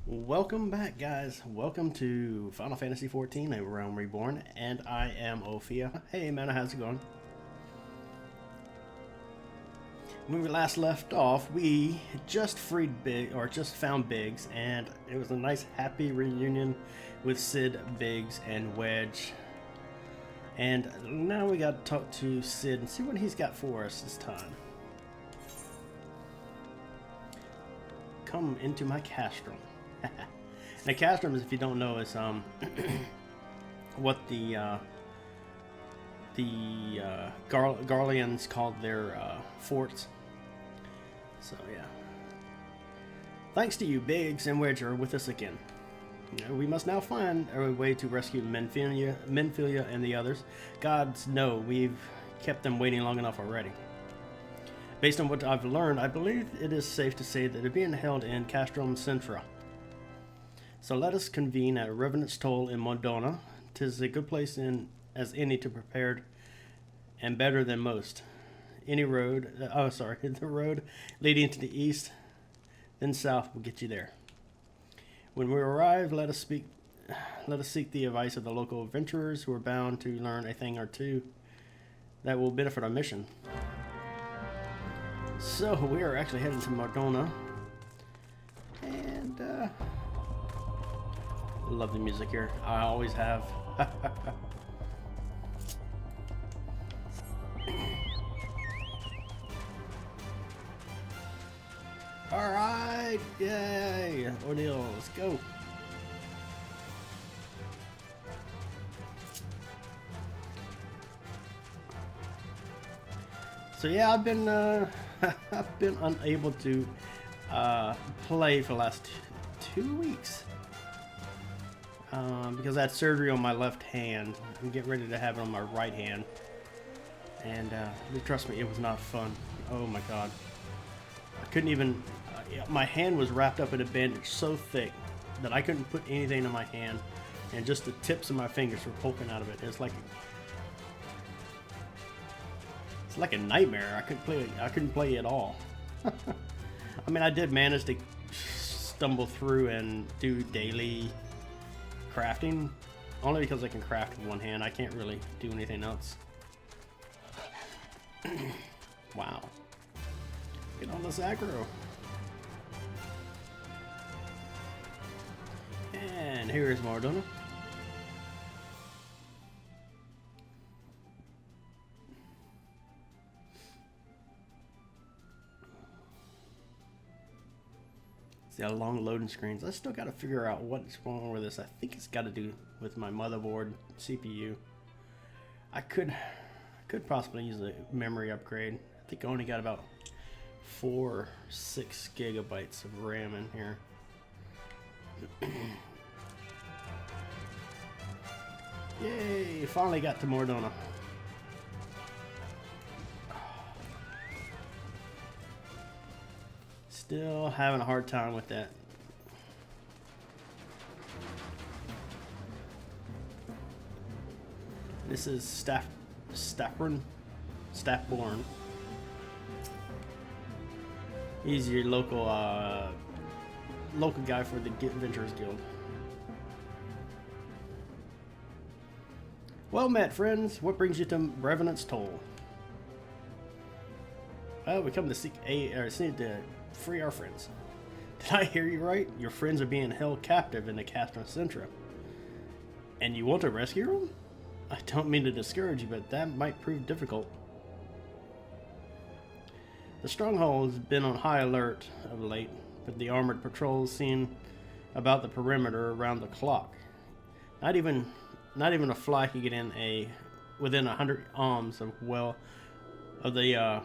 Welcome back, guys. Welcome to Final Fantasy XIV, A Realm Reborn, and I am Ophia. Hey, man, how's it going? When we last left off, we just found Biggs, and it was a nice, happy reunion with Cid, Biggs, and Wedge. And now we got to talk to Cid and see what he's got for us this time. Come into my castrum. Now, castrums, if you don't know, is what the Garleans called their forts. So yeah. Thanks to you, Biggs and Wedge are with us again. We must now find a way to rescue Menphilia and the others. Gods know we've kept them waiting long enough already. Based on what I've learned, I believe it is safe to say that they're being held in Castrum Centra. So let us convene at Revenant's Toll in Modona. 'Tis a good place as any to prepared and better than most. The road leading to the east, then south will get you there. When we arrive, let us seek the advice of the local adventurers who are bound to learn a thing or two that will benefit our mission. So we are actually heading to Modona, and love the music here. I always have. Alright, yay! Ordeal, let's go. So yeah, I've been I've been unable to play for the last 2 weeks. Because I had surgery on my left hand. I'm getting ready to have it on my right hand. And trust me, it was not fun. Oh my god. I couldn't even... my hand was wrapped up in a bandage so thick that I couldn't put anything in my hand. And just the tips of my fingers were poking out of it. It's like a nightmare. I couldn't play at all. I mean, I did manage to stumble through and do daily crafting, only because I can craft with one hand. I can't really do anything else. Wow. Get on this aggro. And here is Modona. See how long loading screens. I still got to figure out what's wrong with this. I think it's got to do with my motherboard CPU. I could possibly use a memory upgrade. I think I only got about 4 or 6 gigabytes of RAM in here. Yay! Finally got to Modona. Still having a hard time with that. This is Staffborn. He's your local guy for the Adventurers Guild. Well met, friends. What brings you to Revenant's Toll? Well, we come to seek to free our friends. Did I hear you right? Your friends are being held captive in the Castrum Centra. And you want to rescue them? I don't mean to discourage you, but that might prove difficult. The stronghold has been on high alert of late, with the armored patrols seen about the perimeter around the clock. Not even a fly could get in within 100 alms of the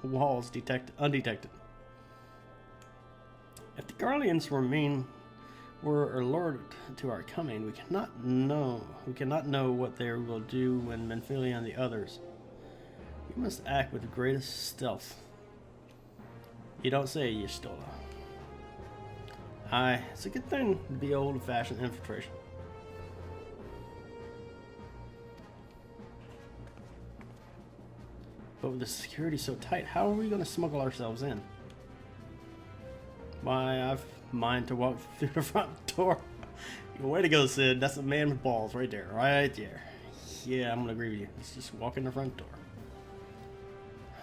walls undetected. If the Garleans were alerted to our coming, we cannot know what they will do when Menphilia and the others. We must act with the greatest stealth. You don't say, Y'shtola. Aye, it's a good thing to be old-fashioned infiltration. But with the security so tight, how are we going to smuggle ourselves in? Why, I've mind to walk through the front door. Way to go, Sid. That's a man with balls right there. Right there. Yeah, I'm gonna agree with you. Let's just walk in the front door.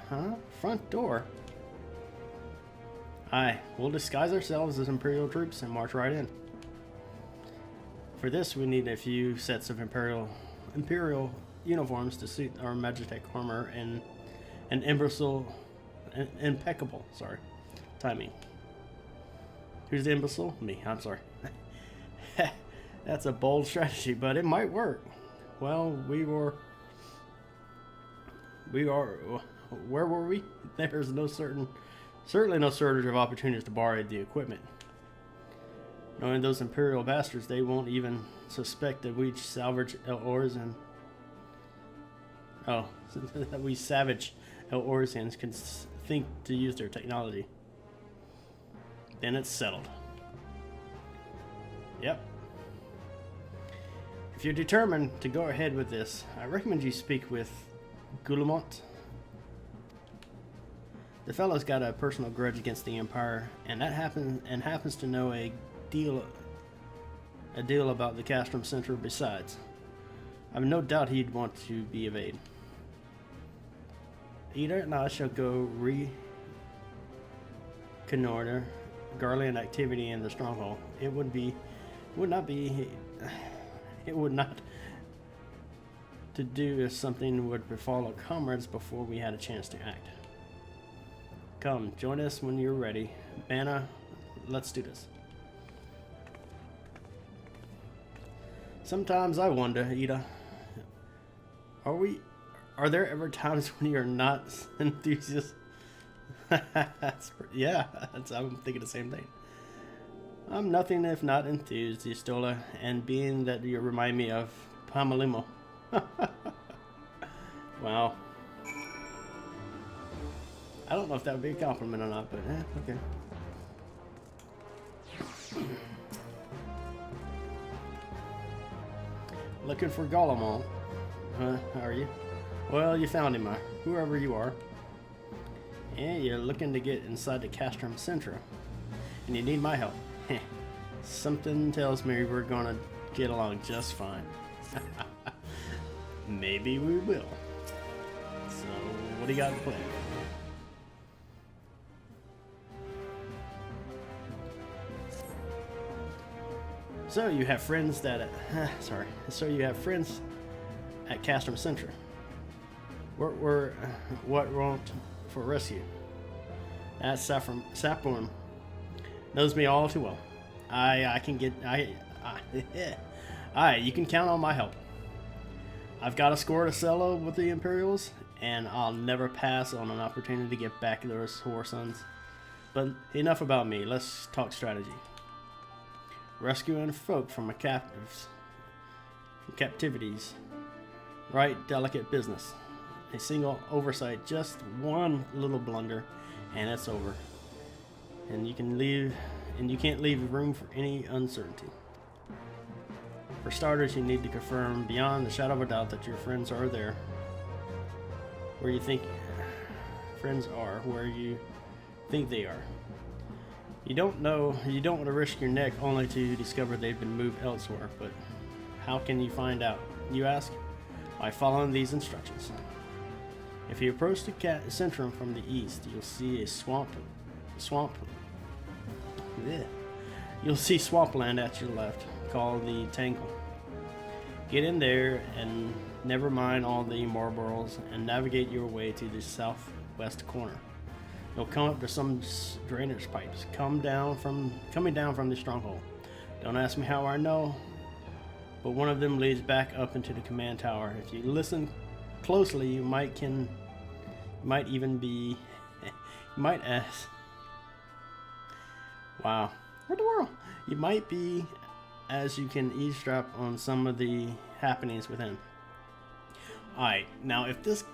Huh? Front door? Aye, we'll disguise ourselves as Imperial troops and march right in. For this, we need a few sets of Imperial uniforms to suit our Magitech armor and an impeccable timing. Who's the imbecile? Me, I'm sorry. That's a bold strategy, but it might work. Well, where were we? There's certainly no shortage of opportunities to borrow the equipment. Knowing those Imperial bastards, they won't even suspect that we salvage Elorzians that we savage Elorzians can think to use their technology. Then it's settled. Yep. If you're determined to go ahead with this, I recommend you speak with Guillemot. The fellow's got a personal grudge against the Empire, and happens to know a deal about the Castrum Center besides. I've no doubt he'd want to be evade. Ida and I shall go reconnoiter Garlean activity in the stronghold. It would not to do if something would befall our comrades before we had a chance to act. Come, join us when you're ready. Banna, let's do this. Sometimes I wonder, Ida, are there ever times when you're not enthusiastic? I'm thinking the same thing. I'm nothing if not enthused, Istola, and being that you remind me of Pamalimo. Wow. I don't know if that would be a compliment or not, but okay. Looking for Gollum, how are you? Well, you found him, whoever you are. Yeah, you're looking to get inside the Castrum Centra, and you need my help. Something tells me we're gonna get along just fine. Maybe we will. So, what do you got to play? So you have friends that at Castrum Centra. What won't for rescue? That Saffron knows me all too well. You can count on my help. I've got a score to settle with the Imperials, and I'll never pass on an opportunity to get back those whore sons. But enough about me. Let's talk strategy. Rescuing folk from captivities. Right, delicate business. A single oversight, just one little blunder, and it's over. And you can't leave room for any uncertainty. For starters, you need to confirm beyond the shadow of a doubt that your friends are there. Where you think they are. You don't want to risk your neck only to discover they've been moved elsewhere, but how can you find out, you ask? By following these instructions. If you approach the Centrum from the east, you'll see a swamp. You'll see swampland at your left, called the Tangle. Get in there and never mind all the Marlboros and navigate your way to the southwest corner. You'll come up to some drainage pipes coming down from the stronghold. Don't ask me how I know, but one of them leads back up into the command tower. If you listen closely, you might ask, wow, what the world? You might be, as you can eavesdrop on some of the happenings within. Alright, now if this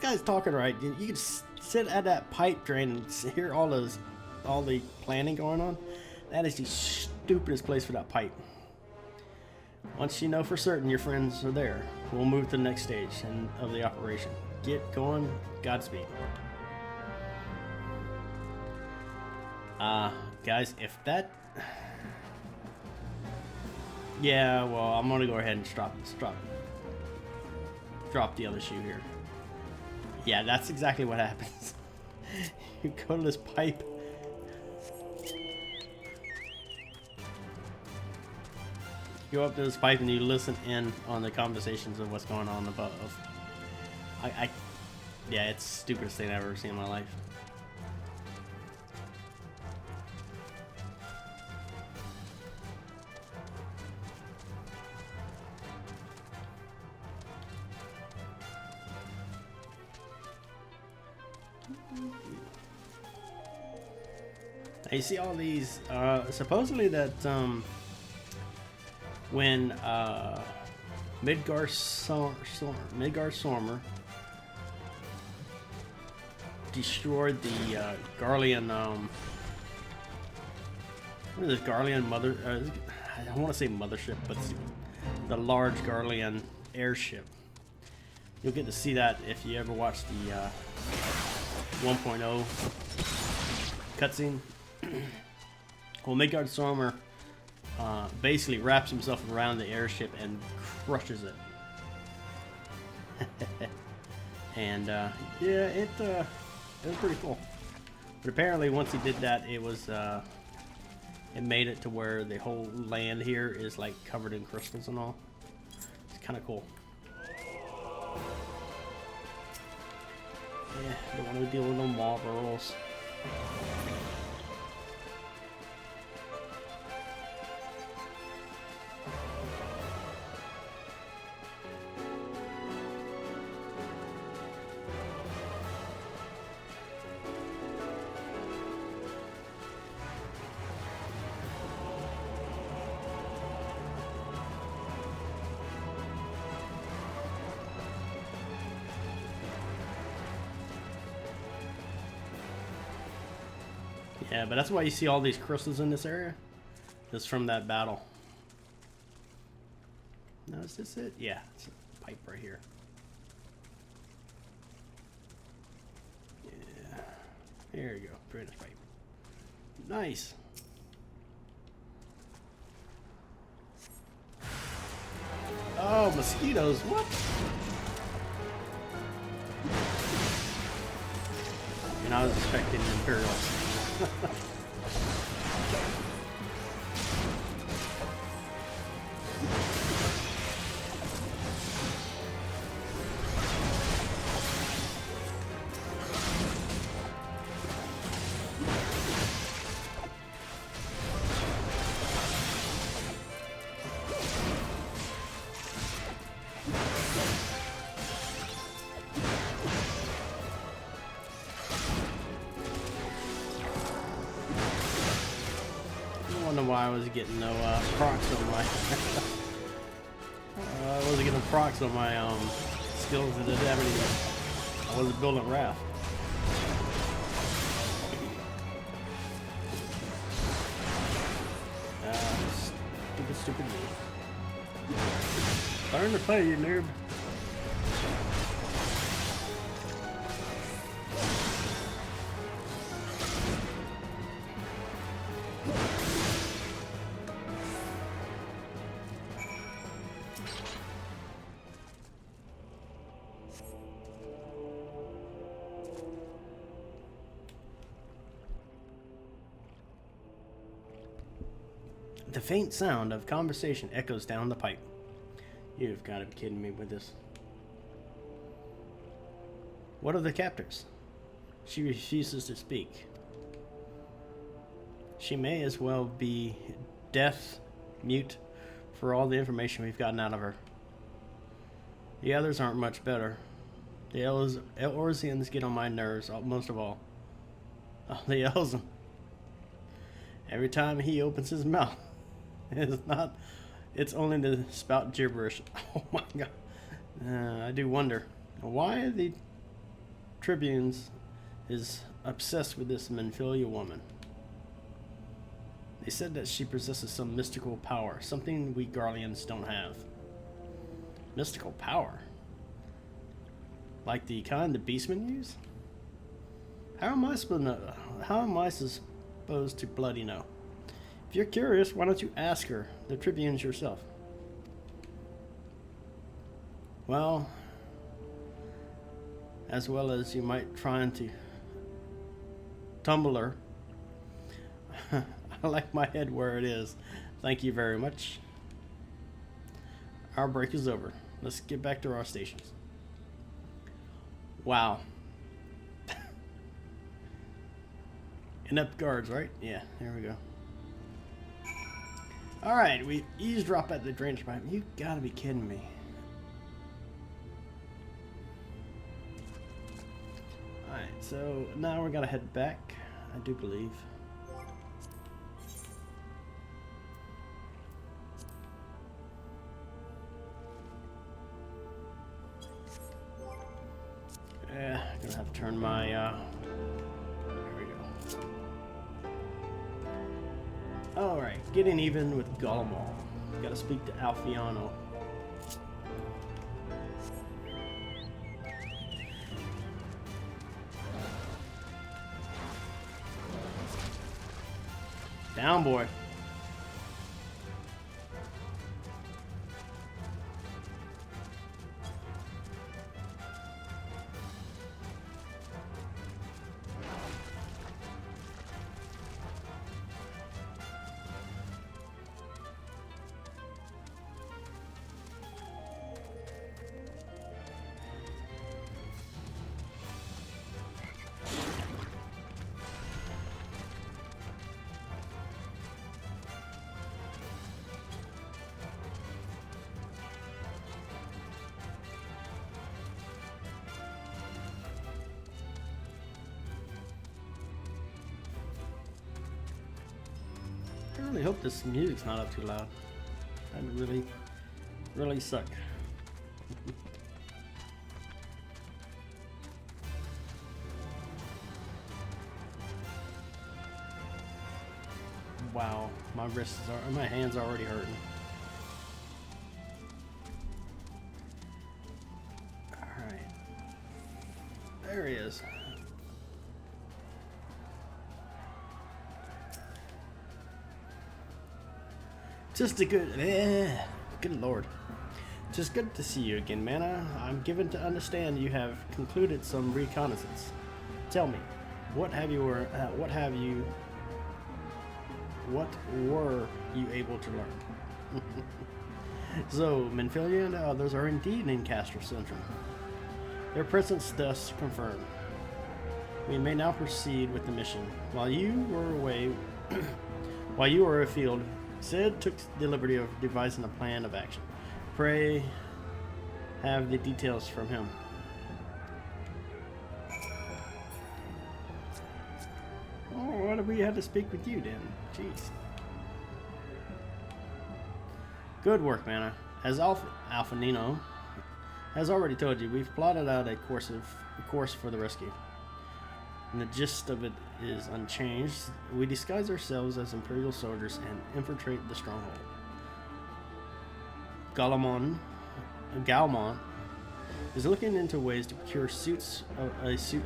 guy's talking right, you can sit at that pipe drain and hear all the planning going on. That is the stupidest place for that pipe. Once you know for certain your friends are there, we'll move to the next stage of the operation. Get going. Godspeed. Guys, if that... Yeah, well, I'm gonna go ahead and drop the other shoe here. Yeah, that's exactly what happens. You go to this pipe. You go up to this pipe and you listen in on the conversations of what's going on above. Yeah, it's the stupidest thing I've ever seen in my life. Now you see all these, supposedly that, when, Midgar Sormer destroyed the, Garlean, what is this, Garlean mother, I don't want to say mothership, but the large Garlean airship. You'll get to see that if you ever watch the, 1.0 cutscene. Well, Midgard Sormer basically wraps himself around the airship and crushes it. And yeah, it was pretty cool. But apparently, once he did that, it was it made it to where the whole land here is like covered in crystals and all. It's kind of cool. Yeah, don't want to deal with no mob rolls. Yeah, but that's why you see all these crystals in this area. It's from that battle. No, is this it? Yeah, it's a pipe right here. Yeah. There you go. Drainage pipe. Nice. Oh, mosquitoes. What? And I was expecting imperials. I don't know why I was getting no procs on my I wasn't getting procs on my skills that didn't have any. I wasn't building raft. Stupid me. Learn to play, you noob. The faint sound of conversation echoes down the pipe. You've got to be kidding me with this. What of the captors? She refuses to speak. She may as well be deaf, mute, for all the information we've gotten out of her. The others aren't much better. The Elorzians get on my nerves, most of all. Oh, the Elzen. Every time he opens his mouth, it's only to spout gibberish. Oh my god. I do wonder why the Tribunes is obsessed with this Menphilia woman. They said that she possesses some mystical power, something we Garleans don't have. Mystical power? Like the kind the beastmen use? How am I supposed opposed to bloody no. If you're curious, why don't you ask her, the tribunes yourself? Well, as well as you might trying to tumble her. I like my head where it is. Thank you very much. Our break is over. Let's get back to our stations. Wow. Inept guards, right? Yeah, here we go. Alright, we eavesdrop at the drainage pipe. You gotta be kidding me. Alright, so now we're gonna head back, I do believe. Yeah, gonna have to turn my, there we go. Alright, getting even with Golemall. Gotta speak to Alfiano. Down, boy. I really hope this music's not up too loud. That'd really suck. Wow, my hands are already hurting. Alright. There he is. Just a good lord. Just good to see you again, Mana. I'm given to understand you have concluded some reconnaissance. Tell me, what were you able to learn? So, Menphilia and the others are indeed in Castor Centrum. Their presence thus confirmed. We may now proceed with the mission. While you were afield, Sid took the liberty of devising a plan of action. Pray have the details from him. Oh, why do we have to speak with you then? Jeez. Good work, Mana. As Alfanino has already told you, we've plotted out a course for the rescue. And the gist of it is unchanged. We disguise ourselves as Imperial soldiers and infiltrate the stronghold. Galmont is looking into ways to procure a suit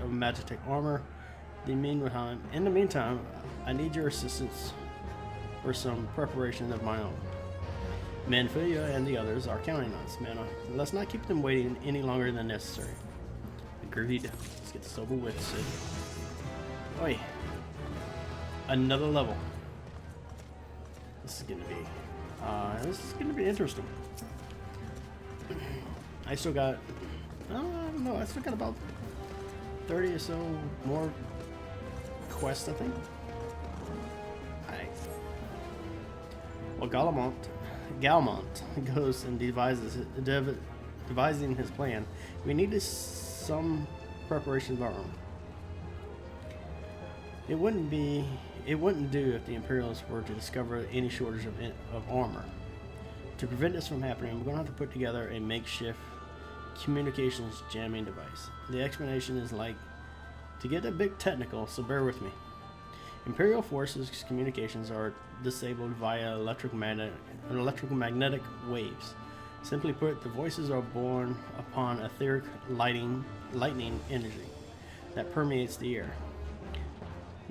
of Magitech armor. In the meantime, I need your assistance for some preparation of my own. Menphilia and the others are counting on us, Mana. Let's not keep them waiting any longer than necessary. Agreed. Let's get this over with, Sid. Oi. Another level. This is gonna be interesting. I still got, I don't know, I still got about 30 or so more quests, I think. Alright. Well, Galmont goes and devising his plan. We need some preparation of our own. It wouldn't do if the Imperials were to discover any shortage of armor. To prevent this from happening, we're going to have to put together a makeshift communications jamming device. The explanation is like to get a bit technical, so bear with me. Imperial forces' communications are disabled via electromagnetic waves. Simply put, the voices are born upon etheric lightning energy that permeates the air.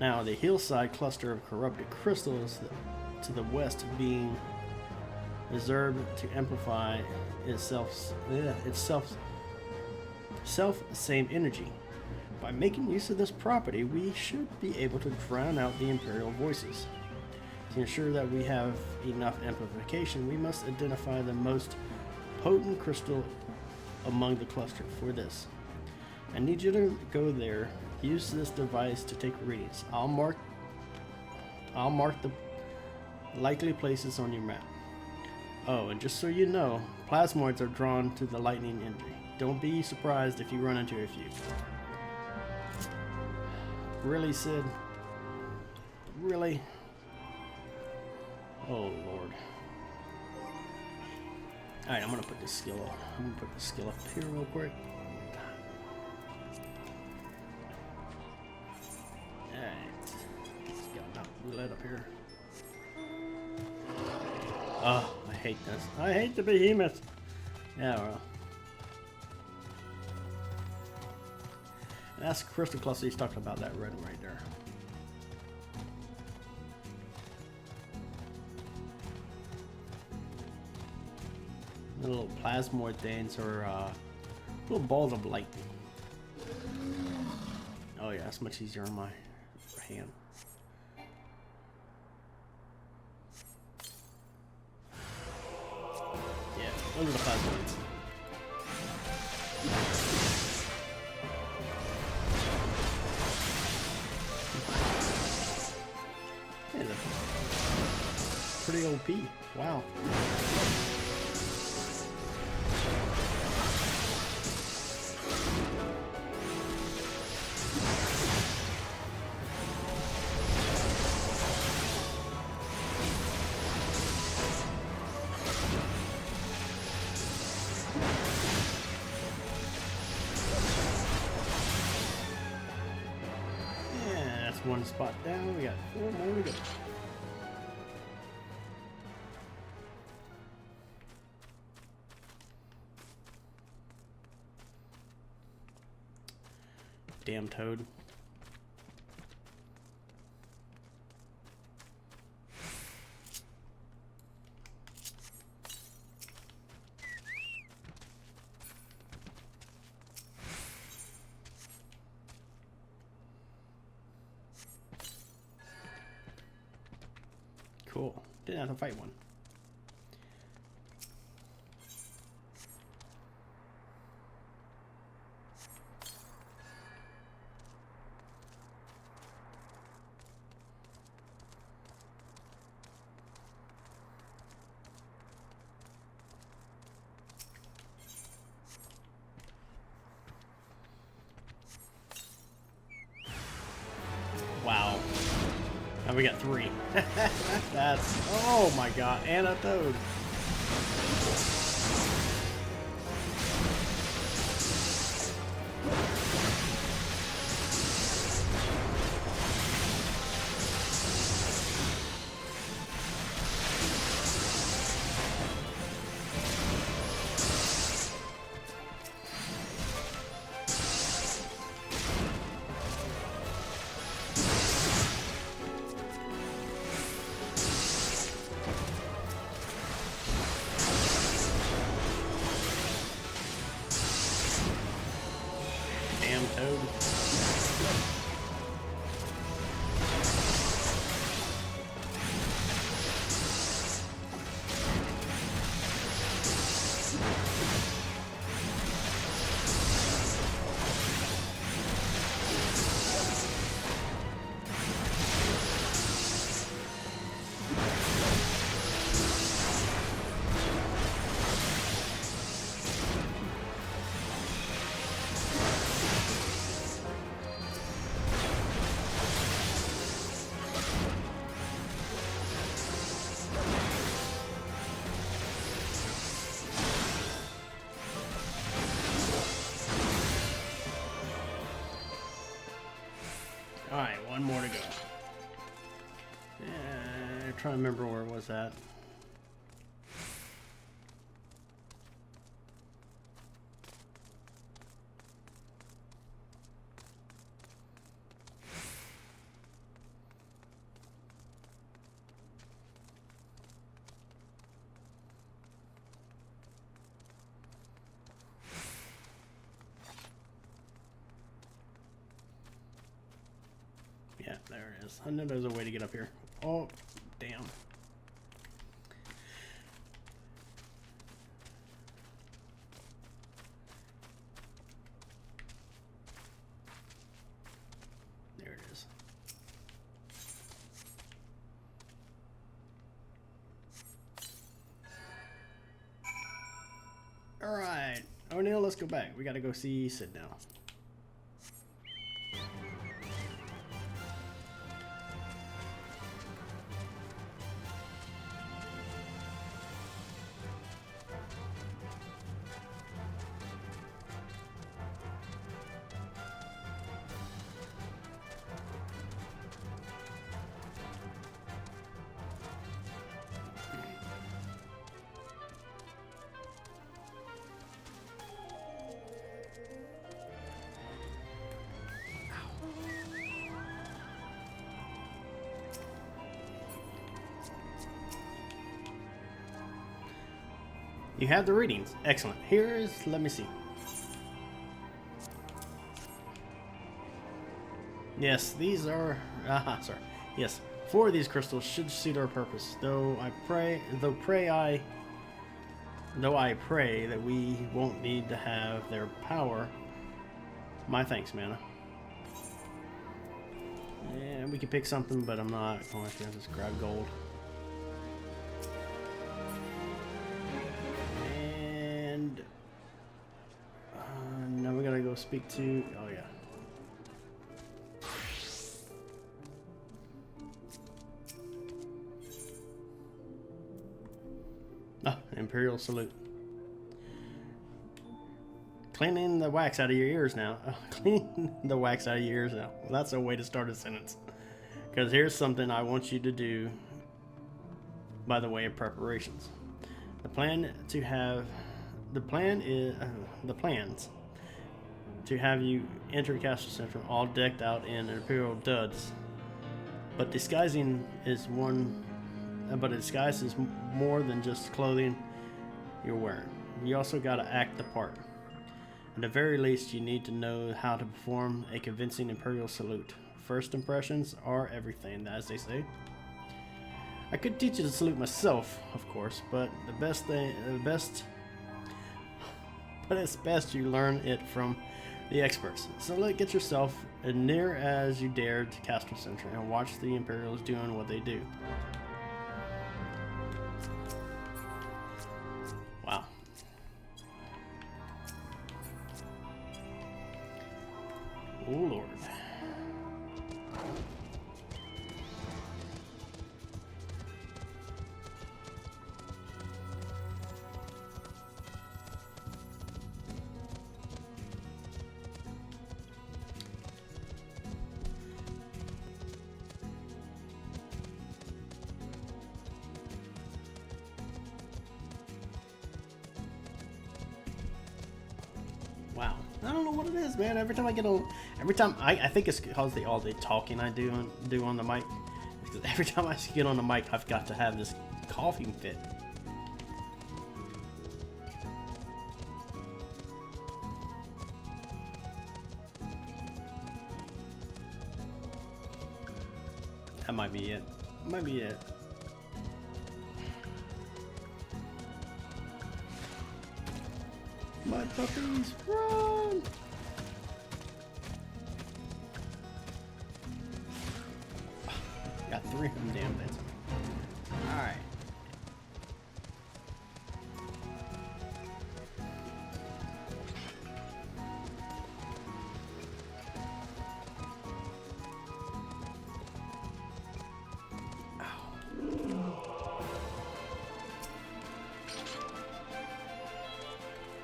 Now, the hillside cluster of corrupted crystals to the west being reserved to amplify itself same energy. By making use of this property, we should be able to drown out the imperial voices. To ensure that we have enough amplification, we must identify the most potent crystal among the cluster. For this, I need you to go there. Use this device to take readings. I'll mark the likely places on your map. Oh, and just so you know, plasmoids are drawn to the lightning energy. Don't be surprised if you run into a few. Really, Sid? Really? Oh, Lord. Alright, I'm gonna put this skill up. I'm gonna put this skill up here real quick. Alright. Let's get about roulette up here. Oh, I hate this. I hate the behemoth. Yeah, well. And that's crystal cluster he's talking about, that red one right there. The little plasmoid things are little balls of light. Oh yeah, that's much easier on my hand. Yeah, those are the plasmoids. Yeah, they're pretty OP. Wow. One spot down, we got 4 more to go. Damn toad. Cool. Didn't have to fight one. Wow. Now we got 3. That's, oh my god, and a toad. Toad. Alright, 1 more to go. Yeah, I'm trying to remember where it was at. There it is. I know there's a way to get up here. Oh, damn. There it is. All right, O'Neill, let's go back. We got to go see Sid now. You have the readings. Excellent. Here's, let me see. Yes, these are, sorry. Yes, 4 of these crystals should suit our purpose. Though I pray that we won't need to have their power. My thanks, Mana. And we can pick something, but I'm not going to just grab gold. Now we gotta go speak to. Oh yeah. Ah, Imperial salute. Cleaning the wax out of your ears now. Oh, cleaning the wax out of your ears now. Well, that's a way to start a sentence. Because here's something I want you to do by the way of preparations. The plans to have you enter Castle Central all decked out in Imperial duds. But disguise is more than just clothing you're wearing. You also gotta act the part. At the very least, you need to know how to perform a convincing Imperial salute. First impressions are everything, as they say. I could teach you to salute myself, of course, but it's best you learn it from the experts. So get yourself as near as you dare to Castle Central and watch the Imperials doing what they do. Wow. Oh Lord. Wow, I don't know what it is, man. Every time I think it's because all the talking I do on the mic. Because every time I get on the mic, I've got to have this coughing fit. That might be it. Might be it. My puppies, run! Got 3 of them damn bits. Alright.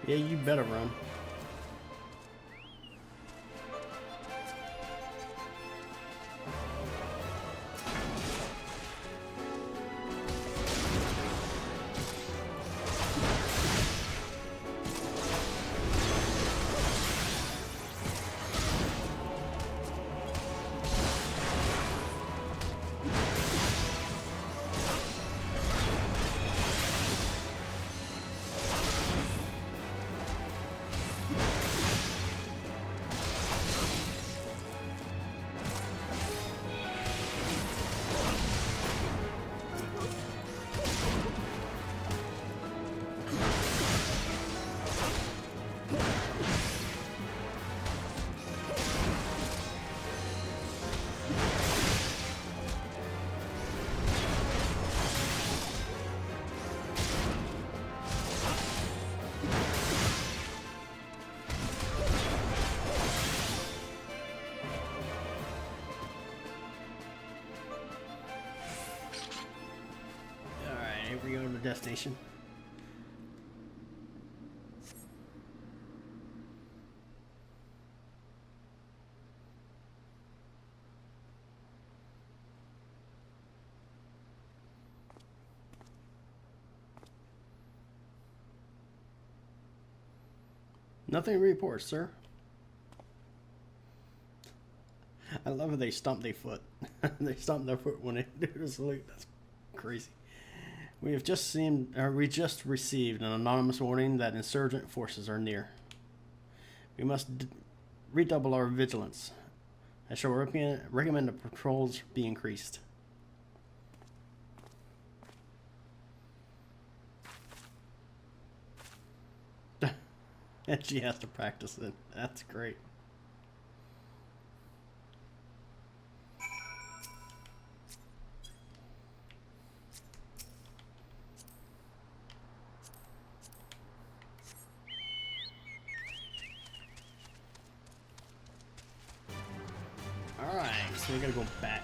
Yeah, you better run. Here we go to the destination. Nothing to report, sir. I love how they stomp their foot. They stomp their foot when they do the salute. That's crazy. We just received an anonymous warning that insurgent forces are near. We must redouble our vigilance. I shall recommend the patrols be increased. And she has to practice it. That's great. Alright, so we gotta go back.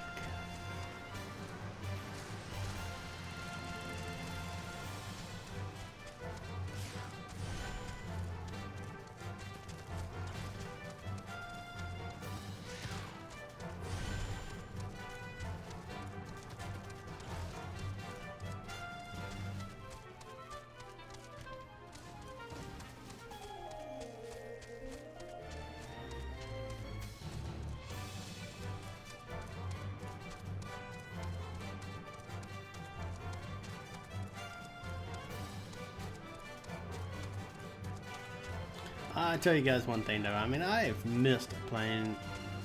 I'll tell you guys one thing though. I mean, I have missed playing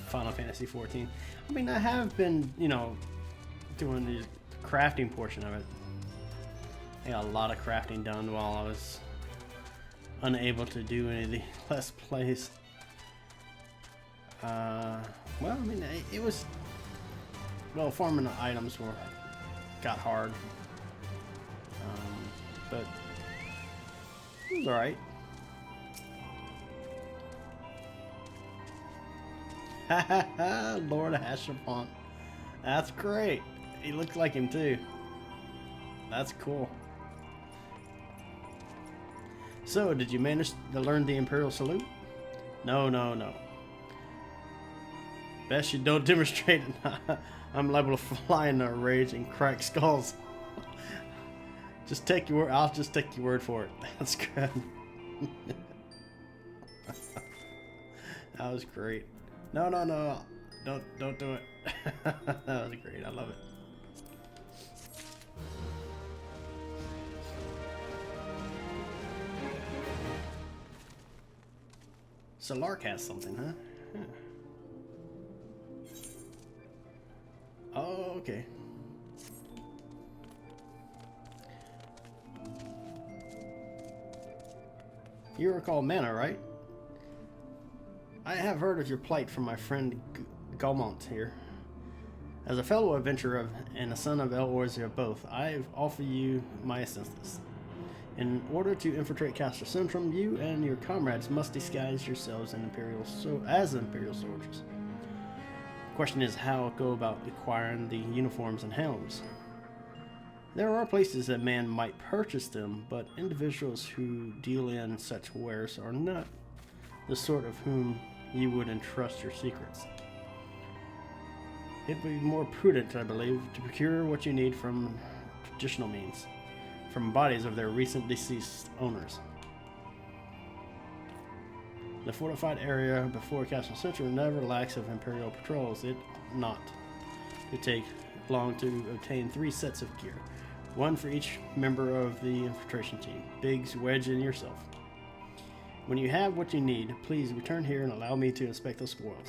Final Fantasy XIV. I mean, I have been, you know, doing the crafting portion of it. I got a lot of crafting done while I was unable to do any of the Let's Plays. Well, I mean, it was, well, farming the items got hard. But it was alright. Lord Hashapont. That's great. He looks like him too. That's cool. So, did you manage to learn the Imperial salute? No. Best you don't demonstrate it. I'm liable to fly in a rage and crack skulls. Just take your word. I'll just take your word for it. That's good. That was great. No. Don't do it. That was great. I love it. So Lark has something, huh? Oh, okay. You recall Mana, right? I have heard of your plight from my friend Gaumont here. As a fellow adventurer and a son of El Orzia both, I offer you my assistance. In order to infiltrate Castle Centrum, you and your comrades must disguise yourselves as Imperial soldiers. The question is how go about acquiring the uniforms and helms. There are places that man might purchase them, but individuals who deal in such wares are not the sort of whom you would entrust your secrets. It would be more prudent, I believe, to procure what you need from traditional means, from bodies of their recent deceased owners. The fortified area before Castle Central never lacks of Imperial patrols. It not to take long to obtain 3 sets of gear, 1 for each member of the infiltration team, Biggs, Wedge, and yourself. When you have what you need, please return here and allow me to inspect the spoils.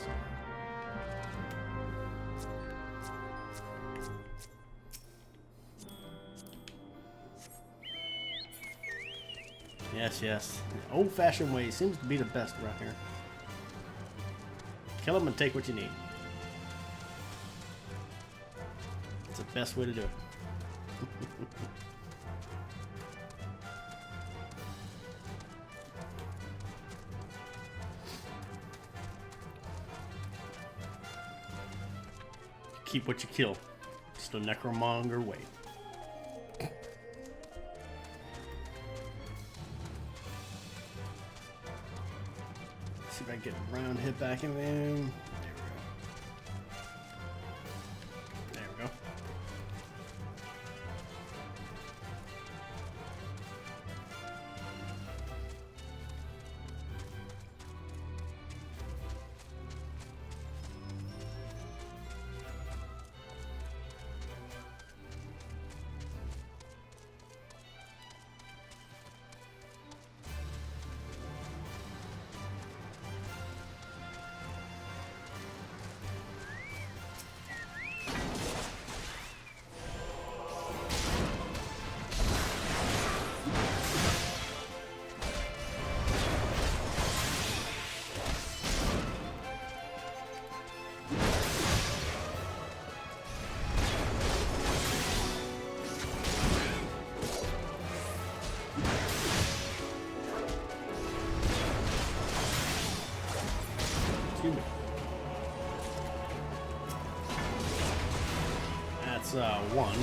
Yes. The old-fashioned way seems to be the best around here. Kill them and take what you need. It's the best way to do it. Keep what you kill. It's the necromonger way. get around, hit back, and then there we go. That's one.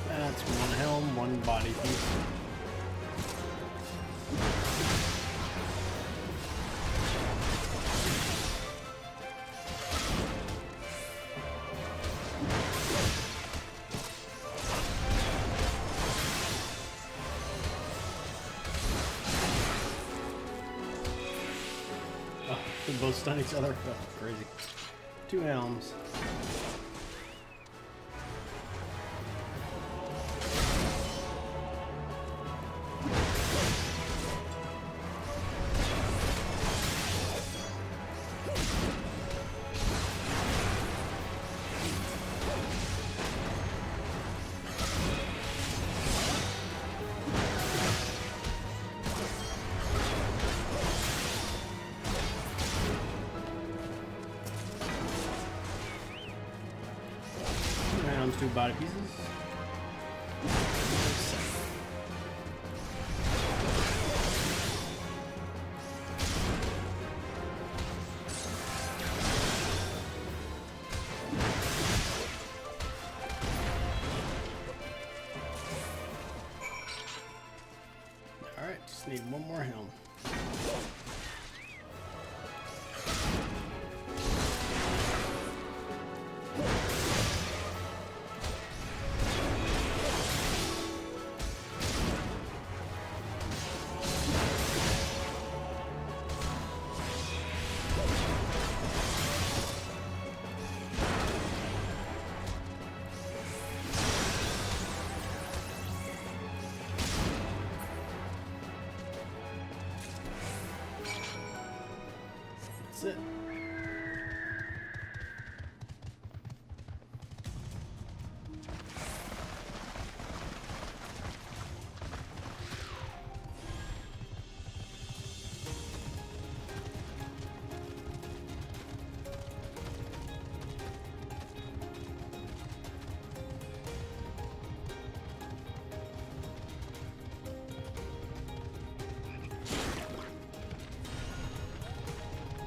That's one helm, one body piece. Oh, they both stun each other. Oh, crazy. Two helms. Two body pieces. Alright, just need one more helm. That's it.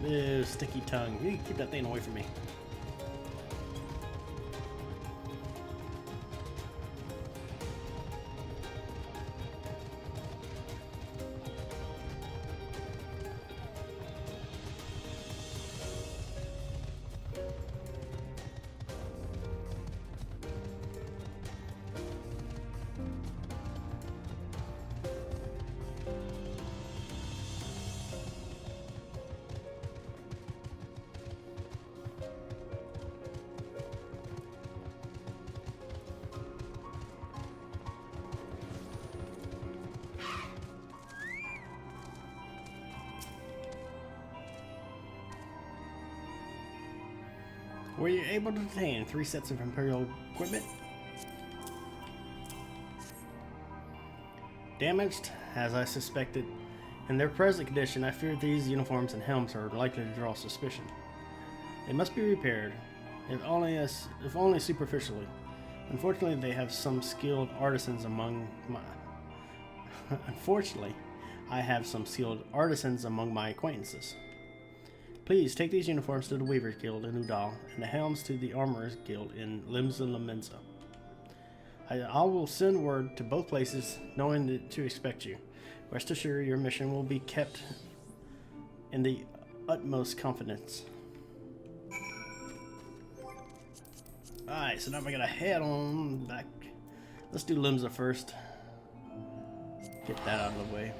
Ew, sticky tongue. You keep that thing away from me. Were you able to obtain 3 sets of Imperial equipment? Damaged, as I suspected. In their present condition, I fear these uniforms and helms are likely to draw suspicion. It must be repaired, if only superficially. Unfortunately, they have some skilled artisans among my. Unfortunately, I have some skilled artisans among my acquaintances. Please take these uniforms to the Weavers Guild in Udal and the helms to the Armorers Guild in Limsa Lamensa. I will send word to both places, knowing to expect you. Rest assured, your mission will be kept in the utmost confidence. Alright, so now we're gonna head on back. Let's do Limsa first. Get that out of the way.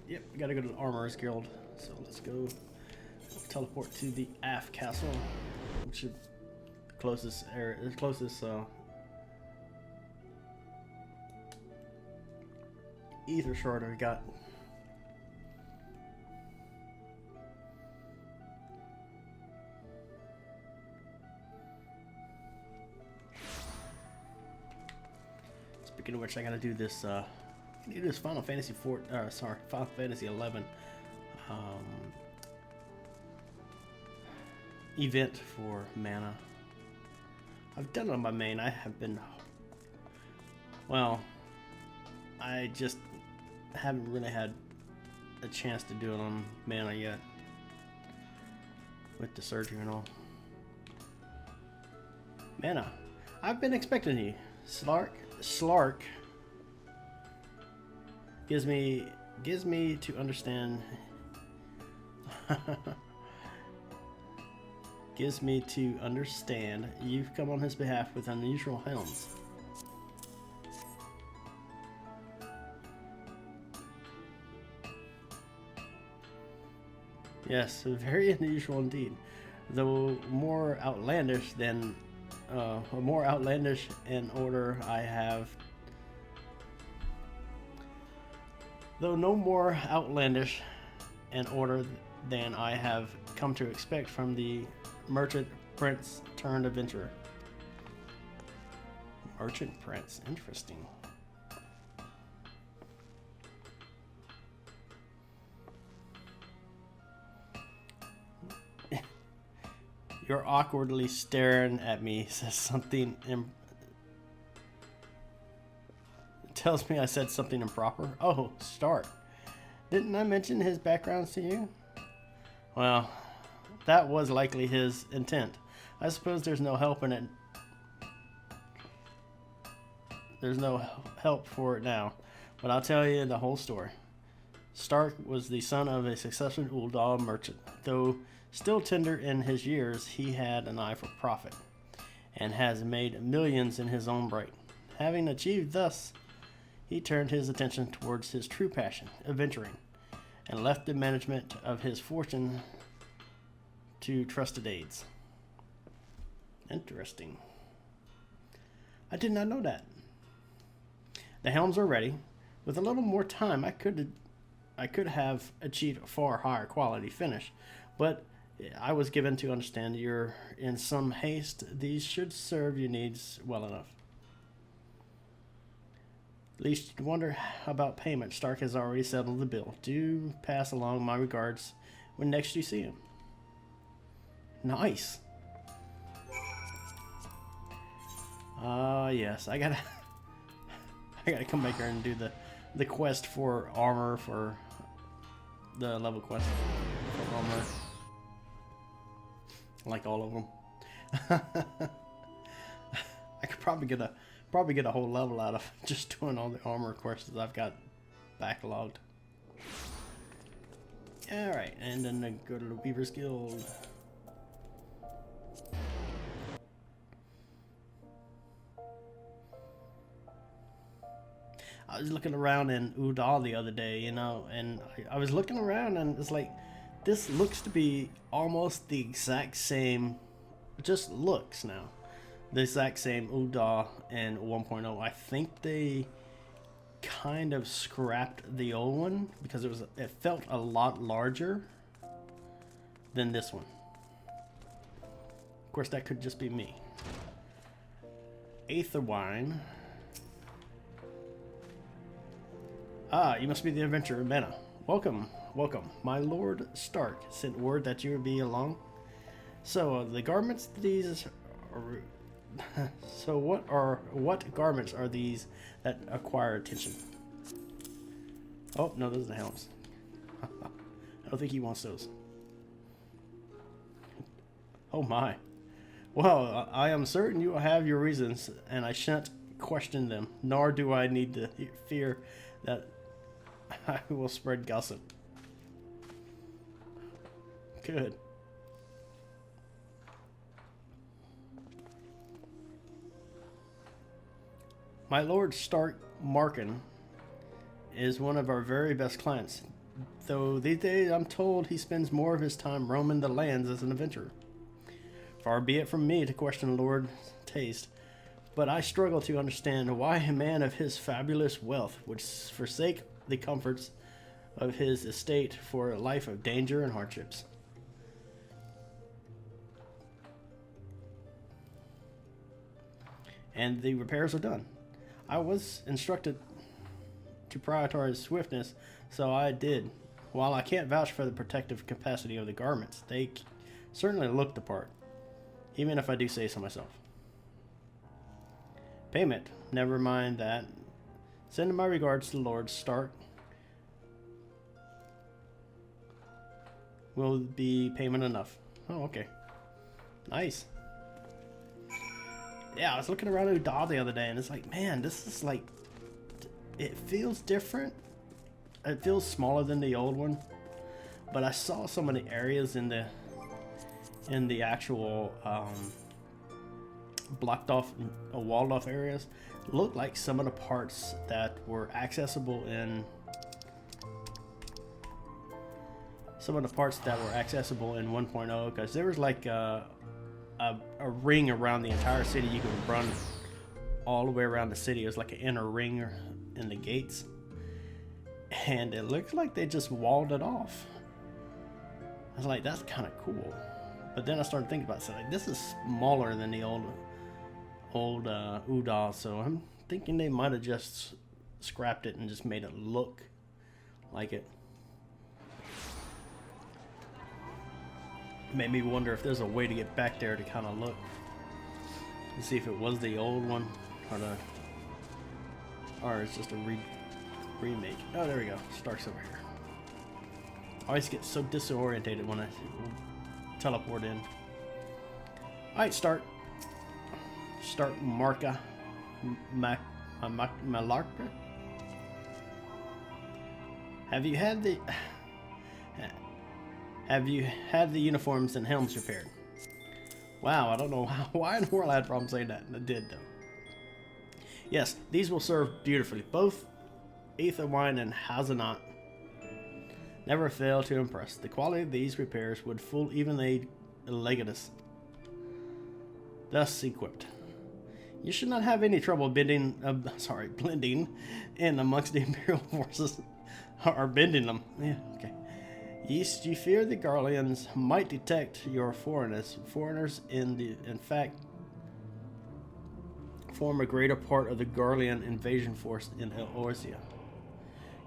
Yep, we gotta go to the Armorers Guild. So let's go teleport to the Aft Castle, which is the closest area, the closest ether shard we got. Speaking of which, I gotta do this. It is Final Fantasy Final Fantasy 11 event for mana. I've done it on my main. I have been, well, I just haven't really had a chance to do it on mana yet with the surgery and all. Mana, I've been expecting you. Slark gives me to understand gives me to understand you've come on his behalf with unusual helms. Yes, very unusual indeed. Though more outlandish than more outlandish in order I have. Though no more outlandish in order than I have come to expect from the merchant prince turned adventurer. Merchant prince, interesting. You're awkwardly staring at me, says something tells me I said something improper. Oh, Stark. Didn't I mention his backgrounds to you? Well, that was likely his intent. I suppose there's no help in it. There's no help for it now, but I'll tell you the whole story. Stark was the son of a successful Uldal merchant. Though still tender in his years, he had an eye for profit, and has made millions in his own right. Having achieved thus, he turned his attention towards his true passion, adventuring, and left the management of his fortune to trusted aides. Interesting. I did not know that. The helms are ready. With a little more time, I could have achieved a far higher quality finish, but I was given to understand you're in some haste. These should serve your needs well enough. At least you wonder about payment. Stark has already settled the bill. Do pass along my regards when next you see him. Nice. Yes, I gotta come back here and do the quest for armor, for the level quest for armor. Like all of them. I could probably get a whole level out of just doing all the armor quests I've got backlogged. Alright, and then go to the Weavers Guild. I was looking around in Udal the other day, you know, and I was looking around and it's like this looks to be almost the exact same, just looks now, the exact same Uda and 1.0. I think they kind of scrapped the old one because it felt a lot larger than this one. Of course, that could just be me. Aether wine. Ah, you must be the adventurer Mena. Welcome, welcome. My Lord Stark sent word that you would be along. So the garments these are, so what garments are these that acquire attention? Oh no, those are the helms. I don't think he wants those. Oh my. Well, I am certain you will have your reasons, and I shan't question them, nor do I need to fear that I will spread gossip. Good. My Lord Stark Markin is one of our very best clients, though these days I'm told he spends more of his time roaming the lands as an adventurer. Far be it from me to question Lord's taste, but I struggle to understand why a man of his fabulous wealth would forsake the comforts of his estate for a life of danger and hardships. And the repairs are done. I was instructed to prioritize swiftness, so I did. While I can't vouch for the protective capacity of the garments, they certainly look the part, even if I do say so myself. Payment. Never mind that. Send my regards to Lord Stark. Will be payment enough? Oh, okay. Nice. Yeah, I was looking around Uda the other day, and it's like, man, this is like, it feels different. It feels smaller than the old one, but I saw some of the areas in the actual blocked off, walled off areas looked like some of the parts that were accessible in 1.0, because there was like a ring around the entire city. You could run all the way around the city. It was like an inner ring in the gates, and it looked like they just walled it off. I was like, that's kind of cool. But then I started thinking about it. So like, this is smaller than the old Uda, so I'm thinking they might have just scrapped it and just made it look like it. Made me wonder if there's a way to get back there to kind of look and see if it was the old one or it's just a remake. Oh, there we go. Stark's over here. I always get so disorientated when I teleport in. Alright, Stark Marka Malarka. Have you had the uniforms and helms repaired? Wow, I don't know why in the world I had problems saying that. I did though. Yes, these will serve beautifully. Both Aether wine and Hazelnut never fail to impress. The quality of these repairs would fool even a Legatus. Thus equipped, you should not have any trouble blending in amongst the Imperial forces, or bending them. Yeah, okay. Yeast, you fear the Garleans might detect your foreigners. Foreigners, in fact, form a greater part of the Garlean invasion force in Eorzea.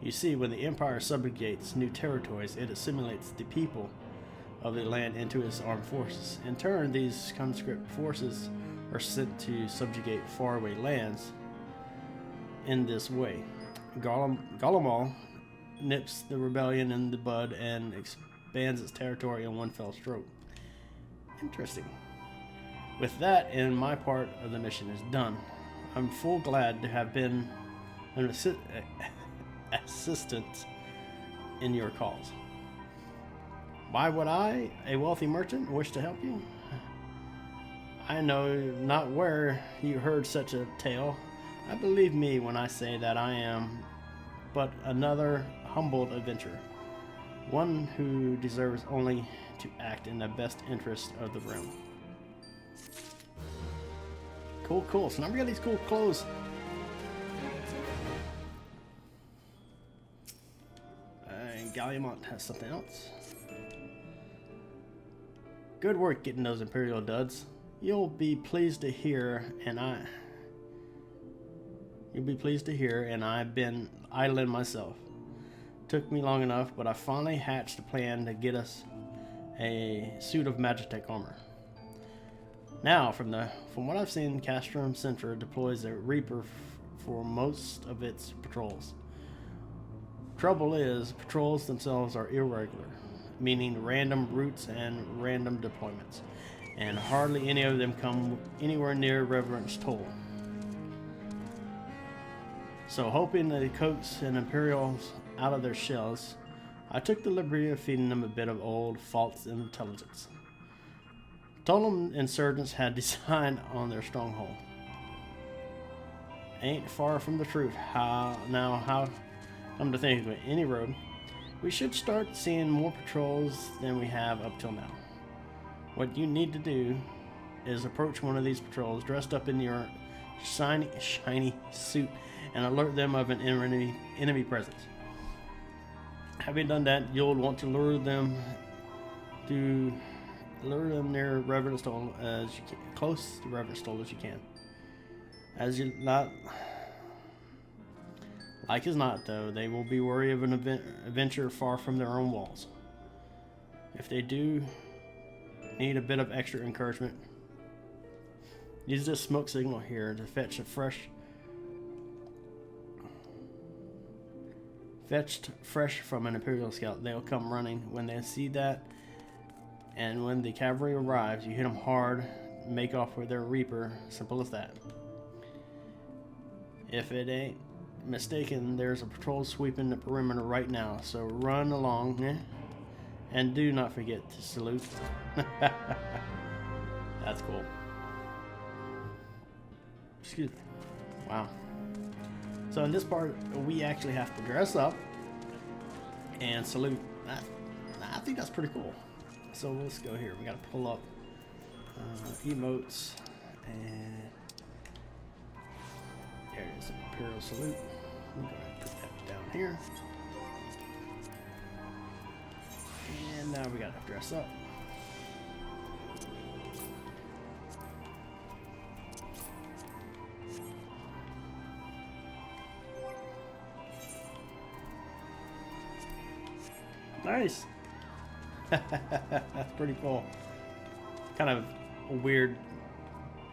You see, when the Empire subjugates new territories, it assimilates the people of the land into its armed forces. In turn, these conscript forces are sent to subjugate faraway lands. In this way, Garlemald nips the rebellion in the bud and expands its territory in one fell stroke. Interesting. With that, and my part of the mission is done. I'm full glad to have been an assistant in your cause. Why would I, a wealthy merchant, wish to help you? I know not where you heard such a tale. I believe me when I say that I am but another humbled adventurer. one who deserves only to act in the best interest of the realm. Cool, cool. So now we got these cool clothes. And Galliamont has something else. Good work getting those Imperial duds. You'll be pleased to hear, and I've been idling myself. Took me long enough, but I finally hatched a plan to get us a suit of Magitech armor. Now, from what I've seen, Castrum Centra deploys a Reaper for most of its patrols. Trouble is, patrols themselves are irregular, meaning random routes and random deployments, and hardly any of them come anywhere near Reverend's toll. So, hoping to coax an Imperials out of their shells, I took the liberty of feeding them a bit of old false intelligence. Told them insurgents had decided on their stronghold. Ain't far from the truth. How come to think of it, any road, we should start seeing more patrols than we have up till now. What you need to do is approach one of these patrols dressed up in your shiny suit and alert them of an enemy presence. Having done that, you'll want to lure them near Reverend Stoll as you can, close to Reverend Stoll as you can. As you not like as not, though, they will be wary of an adventure far from their own walls. If they do need a bit of extra encouragement, use this smoke signal here to fetched fresh from an Imperial scout. They'll come running when they see that, and when the cavalry arrives, you hit them hard, make off with their Reaper. Simple as that. If it ain't mistaken, there's a patrol sweeping the perimeter right now, so run along, and do not forget to salute. That's cool. Excuse me. Wow. So in this part, we actually have to dress up and salute. I think that's pretty cool. So let's go here. We got to pull up emotes, and there it is, Imperial salute. I'm going to put that down here. And now we got to dress up. Nice. That's pretty cool. Kind of a weird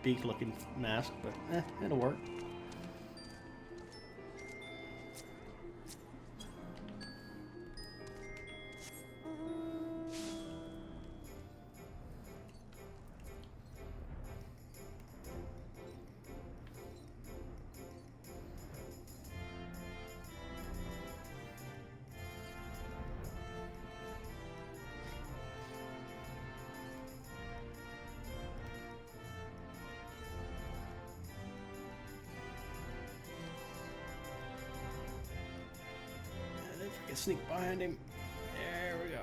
beak looking mask, but it'll work. Sneak behind him. There we go.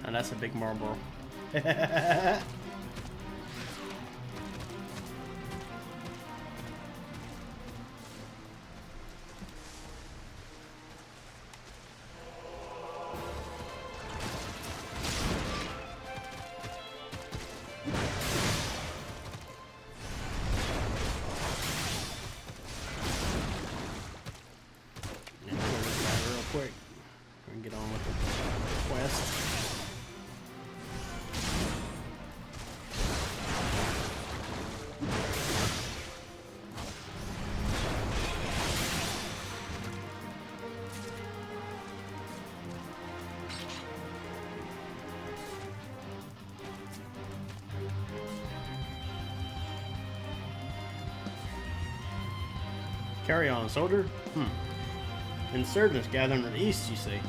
And that's a big Marlboro. Quick, we can get on with the quest. Carry on, soldier. Insurgents gathering in the east, you see.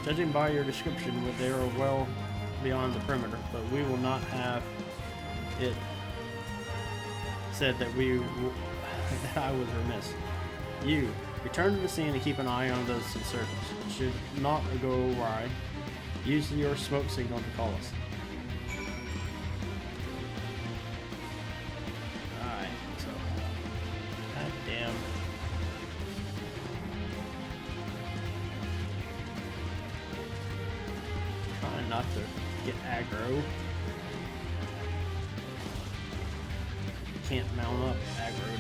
Judging by your description, they are well beyond the perimeter, but we will not have it said that that I was remiss. You, return to the scene and keep an eye on those insurgents. Should not go awry, use your smoke signal to call us. Alright, so... God damn. Trying not to get aggro. Can't mount up aggroed.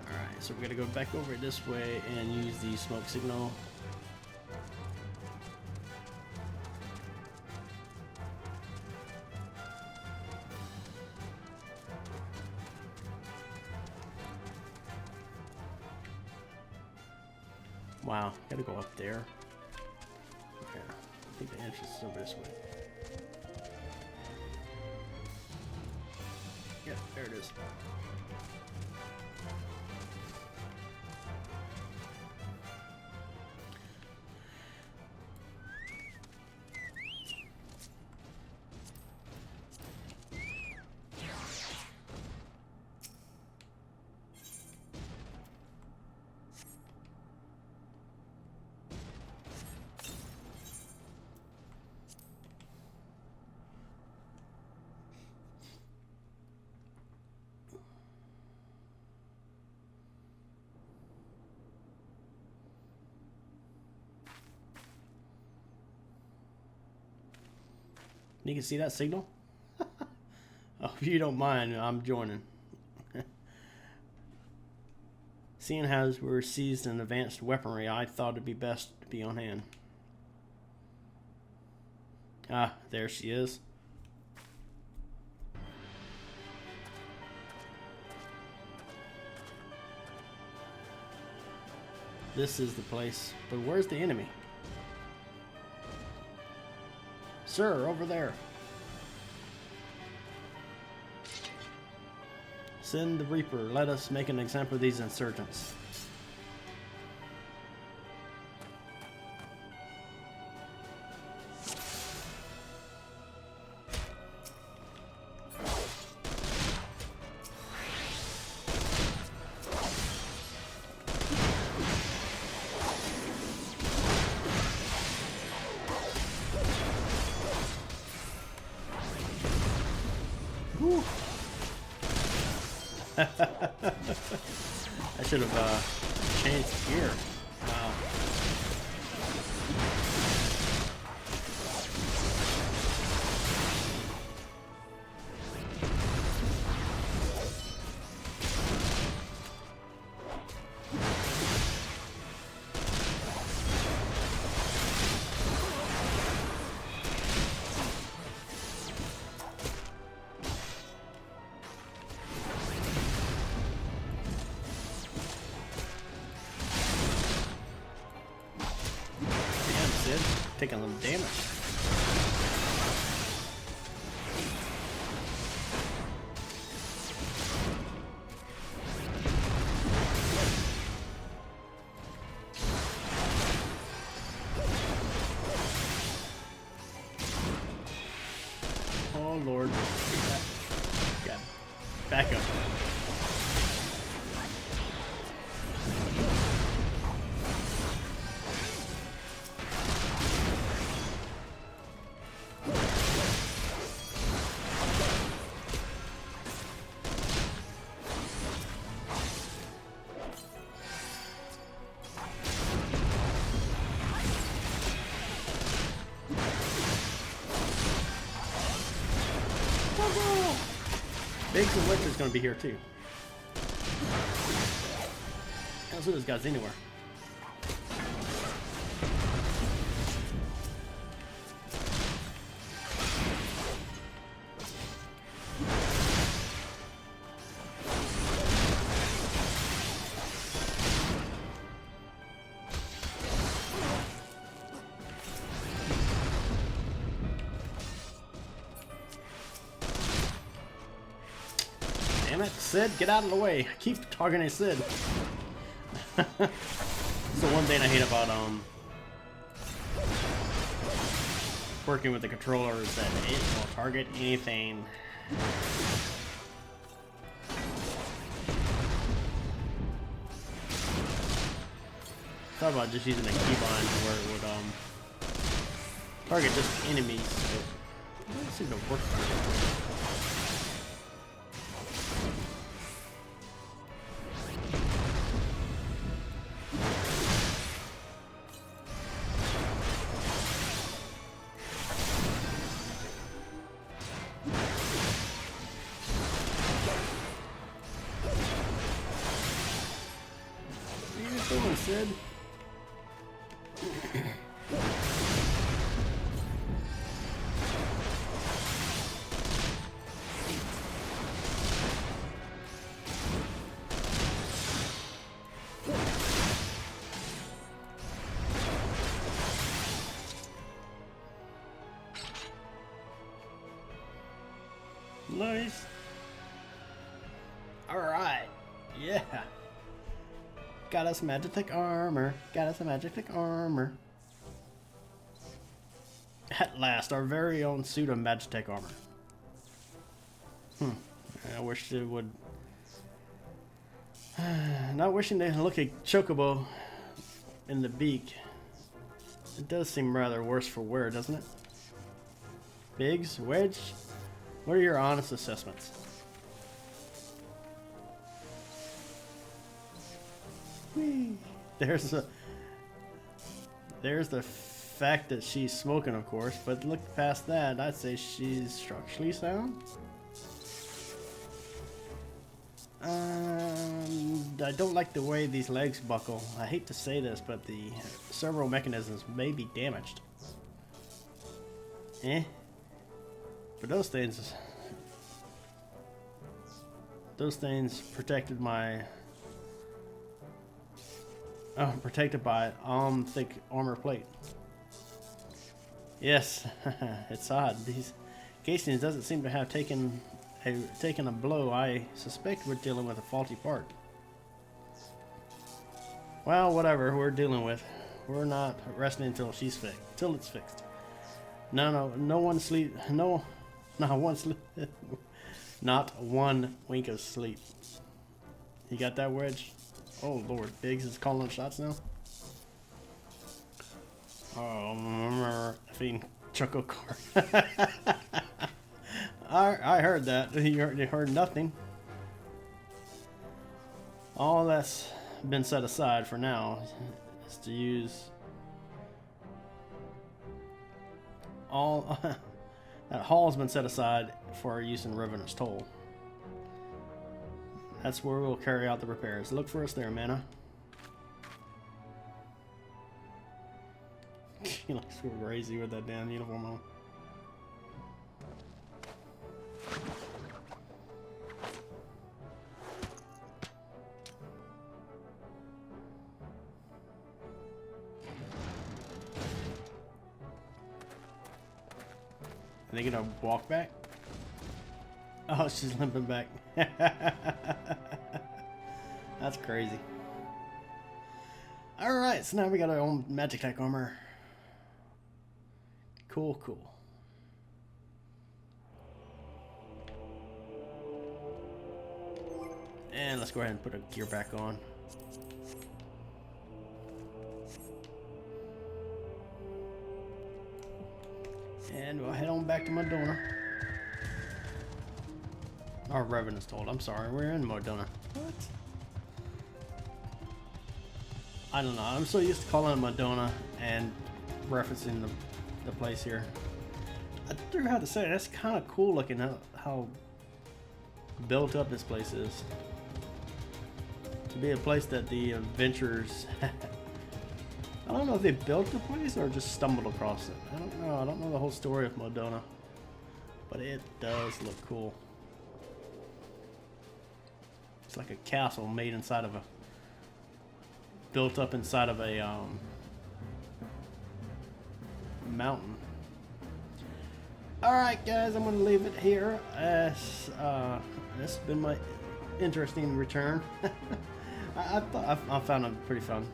Alright, so we're gonna go back over this way and use the smoke signal. Wow, gotta go up there. Okay, I think the entrance is over this way. Yep, there it is. You can see that signal? Oh, if you don't mind, I'm joining. Seeing as we're seized in advanced weaponry, I thought it'd be best to be on hand. Ah, there she is. This is the place, but where's the enemy? Sir, over there. Send the Reaper. Let us make an example of these insurgents. I should have changed gear. Wow. Taking a little damage. Oh Lord. Got back up. Biggs and Winter's gonna be here too. I don't see those guys anywhere. it, Sid, get out of the way. Keep targeting Sid. So one thing I hate about working with the controller is that it will target anything. Thought about just using a keybind where it would target just enemies, but it doesn't seem to work very well. Sid. Nice. All right. Yeah. Got us Magitech armor. Got us Magitech armor. At last, our very own suit of Magitech armor. I wish it would. Not wishing to look at Chocobo in the beak. It does seem rather worse for wear, doesn't it? Biggs, Wedge, what are your honest assessments? Whee. There's the fact that she's smoking, of course, but look past that, I'd say she's structurally sound. I don't like the way these legs buckle. I hate to say this, but the servo mechanisms may be damaged. But those things protected my. Oh, protected by thick armor plate. Yes, it's odd. These casings doesn't seem to have taken a blow. I suspect we're dealing with a faulty part. Well, whatever we're dealing with, we're not resting until she's fixed. Till it's fixed. No one sleep. No, not one sleep. Not one wink of sleep. You got that, Wedge? Oh Lord, Biggs is calling shots now. Oh, feeding Choco Car. I heard that. You heard nothing. All that's been set aside for now is to use all that hall's been set aside for our use in Revenant's Toll. That's where we'll carry out the repairs. Look for us there, Mana. He looks so crazy with that damn uniform on. Are they gonna walk back? Oh, she's limping back. That's crazy. Alright, so now we got our own Magitech armor. Cool, cool. And let's go ahead and put a gear back on. And we'll head on back to Madonna. Our Revenant's Toll. I'm sorry, we're in Madonna. What? I don't know. I'm so used to calling it Madonna and referencing the place here. I do have to say, that's kind of cool looking how built up this place is. To be a place that the adventurers I don't know if they built the place or just stumbled across it. I don't know. I don't know the whole story of Madonna, but it does look cool. It's like a castle made inside of built up inside of a mountain. All right, guys, I'm gonna leave it here. This has been my interesting return. I found them pretty fun,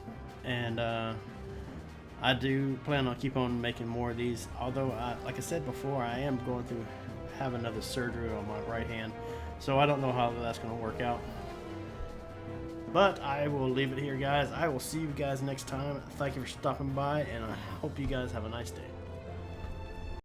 and I do plan on keep on making more of these. Although, like I said before, I am going to have another surgery on my right hand, so I don't know how that's going to work out. But I will leave it here, guys. I will see you guys next time. Thank you for stopping by, and I hope you guys have a nice day.